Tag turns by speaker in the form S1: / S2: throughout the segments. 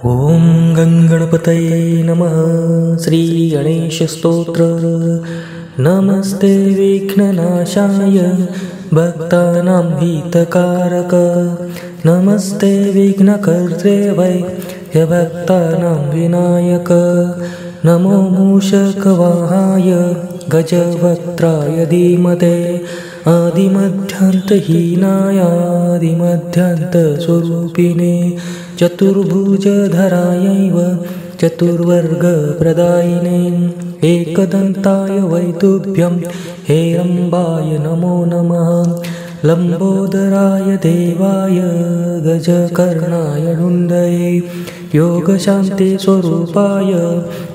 S1: ॐ गणपतये नमः। श्री गणेश स्तोत्र। नमस्ते विघ्ननाशाय भक्तानां हितकारक। नमस्ते विघ्नकर्त्रे भक्तानां विनायक। नमो मूषकवाहाय गजवक्त्राय धीमते। आदिमध्यान्तहीनाय आदिमध्यान्तस्वरूपिणे। चतुर्भुजधरायैव चतुर्वर्गप्रदायिने। एकदन्ताय वैतुभ्यं हेरम्बाय नमो नमः। लम्बोदराय देवाय गजकर्णाय रुण्डये। योगशान्तिस्वरूपाय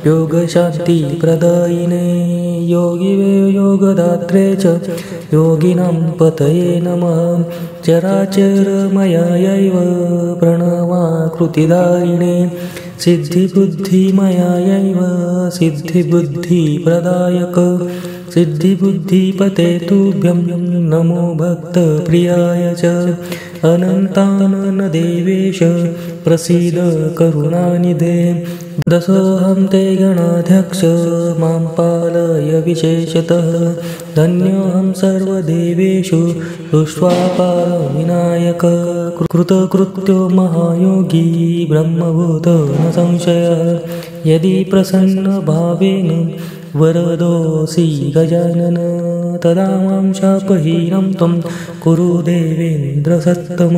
S1: योगशान्तिप्रदायिने। योगिवेयोगदात्रे च योगिनां पतये नमः। चराचरमयायैव प्रणवाकृतिदायिने। सिद्धिबुद्धिमयायैव सिद्धिबुद्धिप्रदायक। सिद्धिबुद्धिपते तुभ्यं नमो भक्तप्रियाय च। अनन्ताननदेवेश प्रसीद करुणानिधे। दशोऽहं ते गणाध्यक्ष मां पालय विशेषतः। धन्योऽहं सर्वदेवेषु दृष्ट्वा पालविनायक। कृतकृत्यो महायोगी ब्रह्मभूतो न संशयः। यदि प्रसन्नभावेन वरदोऽसि गजानन तदा मां शापहीनं त्वं कुरु देवेन्द्र सत्तम।